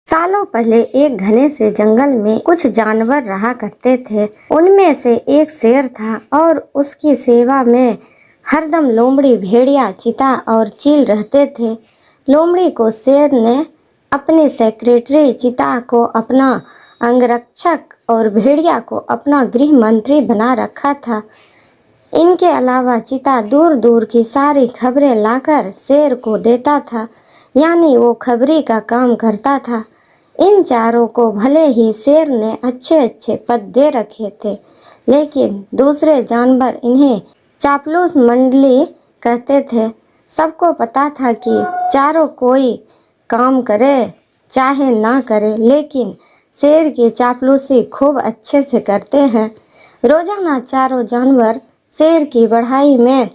सालों पहले एक घने से जंगल में कुछ जानवर रहा करते थे। उनमें से एक शेर था और उसकी सेवा में हरदम लोमड़ी, भेड़िया, चीता और चील रहते थे। लोमड़ी को शेर ने अपने सेक्रेटरी, चीता को अपना अंगरक्षक और भेड़िया को अपना गृह मंत्री बना रखा था। इनके अलावा चीता दूर दूर की सारी खबरें लाकर शेर को देता था, यानी वो खबरी का काम करता था। इन चारों को भले ही शेर ने अच्छे अच्छे पद दे रखे थे, लेकिन दूसरे जानवर इन्हें चापलूस मंडली कहते थे। सबको पता था कि चारों कोई काम करे चाहे ना करे, लेकिन शेर की चापलूसी खूब अच्छे से करते हैं। रोजाना चारों जानवर शेर की बढ़ाई में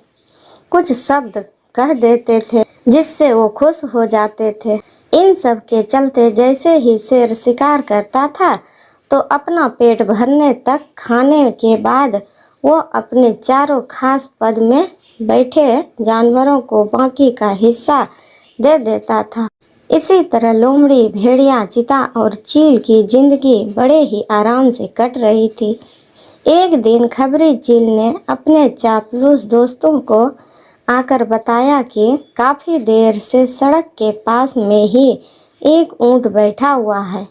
कुछ शब्द कह देते थे, जिससे वो खुश हो जाते थे। इन सब के चलते जैसे ही शेर शिकार करता था तो अपना पेट भरने तक खाने के बाद वो अपने चारों खास पद में बैठे जानवरों को बाकी का हिस्सा दे देता था। इसी तरह लोमड़ी, भेड़िया, चीता और चील की जिंदगी बड़े ही आराम से कट रही थी। एक दिन खबरी चील ने अपने चापलूस दोस्तों को आकर बताया कि काफ़ी देर से सड़क के पास में ही एक ऊंट बैठा हुआ है।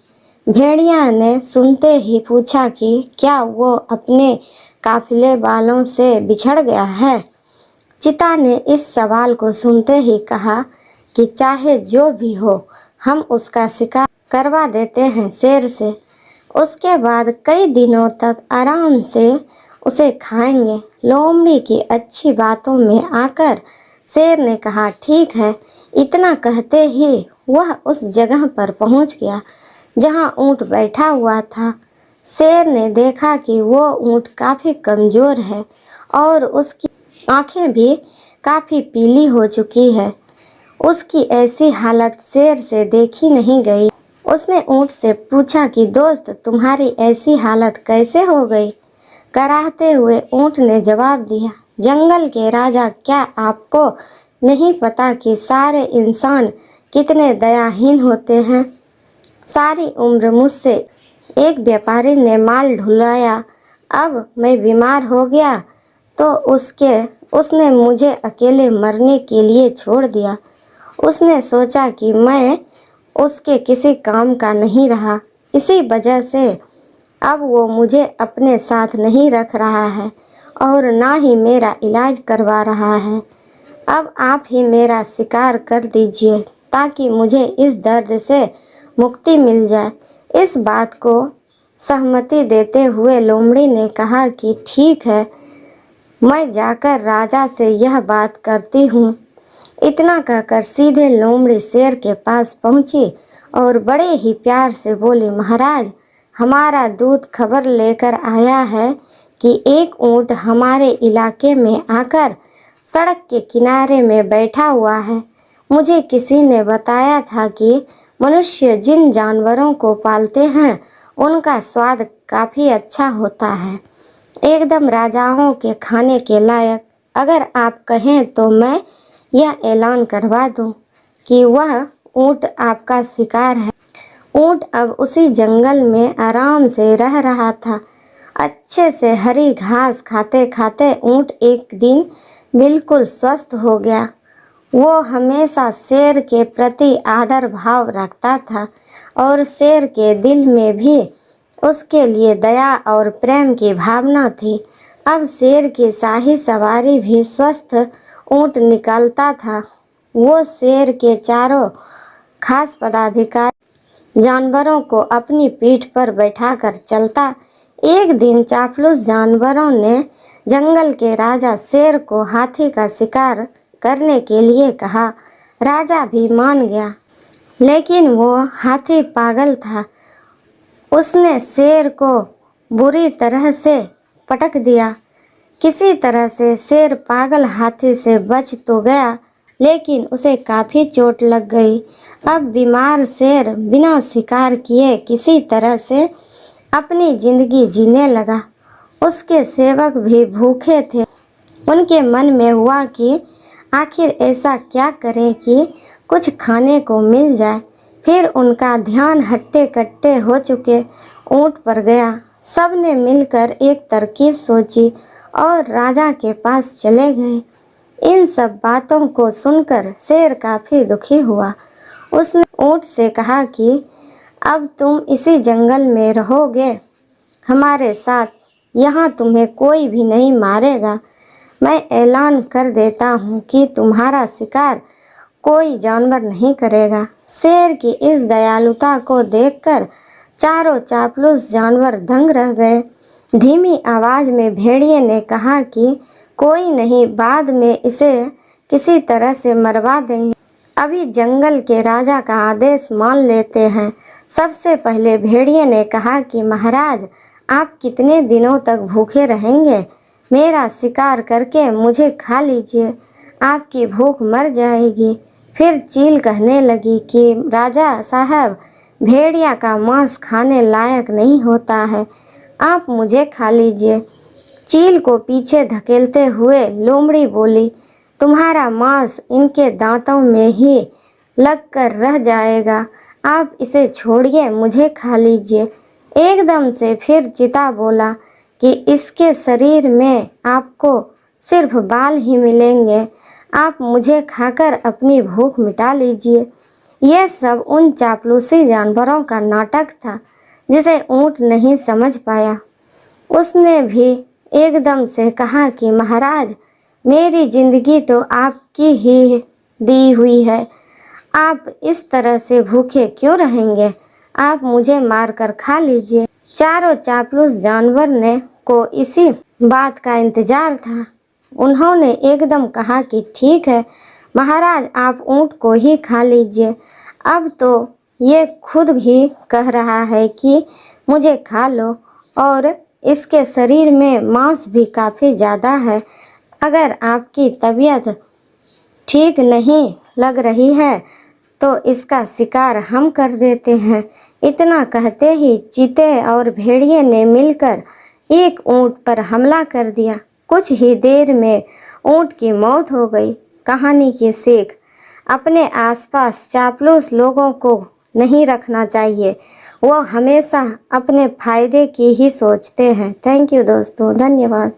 भेड़िया ने सुनते ही पूछा कि क्या वो अपने काफिले वालों से बिछड़ गया है। चीता ने इस सवाल को सुनते ही कहा कि चाहे जो भी हो, हम उसका शिकार करवा देते हैं शेर से। उसके बाद कई दिनों तक आराम से उसे खाएंगे। लोमड़ी की अच्छी बातों में आकर शेर ने कहा, ठीक है। इतना कहते ही वह उस जगह पर पहुंच गया जहां ऊंट बैठा हुआ था। शेर ने देखा कि वो ऊंट काफ़ी कमज़ोर है और उसकी आंखें भी काफ़ी पीली हो चुकी है। उसकी ऐसी हालत शेर से देखी नहीं गई। उसने ऊंट से पूछा कि दोस्त, तुम्हारी ऐसी हालत कैसे हो गई? कराहते हुए ऊंट ने जवाब दिया, जंगल के राजा, क्या आपको नहीं पता कि सारे इंसान कितने दयाहीन होते हैं? सारी उम्र मुझसे एक व्यापारी ने माल ढुलाया, अब मैं बीमार हो गया तो उसने मुझे अकेले मरने के लिए छोड़ दिया। उसने सोचा कि मैं उसके किसी काम का नहीं रहा, इसी वजह से अब वो मुझे अपने साथ नहीं रख रहा है और ना ही मेरा इलाज करवा रहा है। अब आप ही मेरा शिकार कर दीजिए ताकि मुझे इस दर्द से मुक्ति मिल जाए। इस बात को सहमति देते हुए लोमड़ी ने कहा कि ठीक है, मैं जाकर राजा से यह बात करती हूँ। इतना कहकर सीधे लोमड़ी शेर के पास पहुँची और बड़े ही प्यार से बोली, महाराज, हमारा दूत खबर लेकर आया है कि एक ऊंट हमारे इलाके में आकर सड़क के किनारे में बैठा हुआ है। मुझे किसी ने बताया था कि मनुष्य जिन जानवरों को पालते हैं उनका स्वाद काफ़ी अच्छा होता है, एकदम राजाओं के खाने के लायक। अगर आप कहें तो मैं यह ऐलान करवा दूं कि वह ऊंट आपका शिकार है। ऊंट अब उसी जंगल में आराम से रह रहा था। अच्छे से हरी घास खाते खाते ऊंट एक दिन बिल्कुल स्वस्थ हो गया। वो हमेशा शेर के प्रति आदर भाव रखता था और शेर के दिल में भी उसके लिए दया और प्रेम की भावना थी। अब शेर की शाही सवारी भी स्वस्थ ऊंट निकलता था। वो शेर के चारों खास पदाधिकारी जानवरों को अपनी पीठ पर बैठाकर चलता। एक दिन चापलूस जानवरों ने जंगल के राजा शेर को हाथी का शिकार करने के लिए कहा। राजा भी मान गया, लेकिन वो हाथी पागल था। उसने शेर को बुरी तरह से पटक दिया। किसी तरह से शेर पागल हाथी से बच तो गया, लेकिन उसे काफ़ी चोट लग गई। अब बीमार शेर बिना शिकार किए किसी तरह से अपनी ज़िंदगी जीने लगा। उसके सेवक भी भूखे थे। उनके मन में हुआ कि आखिर ऐसा क्या करें कि कुछ खाने को मिल जाए। फिर उनका ध्यान हट्टे कट्टे हो चुके ऊंट पर गया। सब ने मिलकर एक तरकीब सोची और राजा के पास चले गए। इन सब बातों को सुनकर शेर काफ़ी दुखी हुआ। उसने ऊंट से कहा कि अब तुम इसी जंगल में रहोगे हमारे साथ, यहाँ तुम्हें कोई भी नहीं मारेगा। मैं ऐलान कर देता हूँ कि तुम्हारा शिकार कोई जानवर नहीं करेगा। शेर की इस दयालुता को देखकर चारों चापलूस जानवर दंग रह गए। धीमी आवाज़ में भेड़िए ने कहा कि कोई नहीं, बाद में इसे किसी तरह से मरवा देंगे। अभी जंगल के राजा का आदेश मान लेते हैं। सबसे पहले भेड़िए ने कहा कि महाराज, आप कितने दिनों तक भूखे रहेंगे? मेरा शिकार करके मुझे खा लीजिए, आपकी भूख मर जाएगी। फिर चील कहने लगी कि राजा साहब, भेड़िया का मांस खाने लायक नहीं होता है, आप मुझे खा लीजिए। चील को पीछे धकेलते हुए लोमड़ी बोली, तुम्हारा मांस इनके दांतों में ही लगकर रह जाएगा, आप इसे छोड़िए, मुझे खा लीजिए। एकदम से फिर चीता बोला कि इसके शरीर में आपको सिर्फ बाल ही मिलेंगे, आप मुझे खाकर अपनी भूख मिटा लीजिए। यह सब उन चापलूसी जानवरों का नाटक था जिसे ऊंट नहीं समझ पाया। उसने भी एकदम से कहा कि महाराज, मेरी जिंदगी तो आपकी ही दी हुई है, आप इस तरह से भूखे क्यों रहेंगे? आप मुझे मारकर खा लीजिए। चारों चापलूस जानवर ने को इसी बात का इंतजार था। उन्होंने एकदम कहा कि ठीक है महाराज, आप ऊंट को ही खा लीजिए। अब तो ये खुद ही कह रहा है कि मुझे खा लो, और इसके शरीर में मांस भी काफ़ी ज़्यादा है। अगर आपकी तबीयत ठीक नहीं लग रही है तो इसका शिकार हम कर देते हैं। इतना कहते ही चीते और भेड़िए ने मिलकर एक ऊंट पर हमला कर दिया। कुछ ही देर में ऊंट की मौत हो गई। कहानी की सीख, अपने आसपास चापलूस लोगों को नहीं रखना चाहिए, वो हमेशा अपने फायदे की ही सोचते हैं। थैंक यू दोस्तों, धन्यवाद।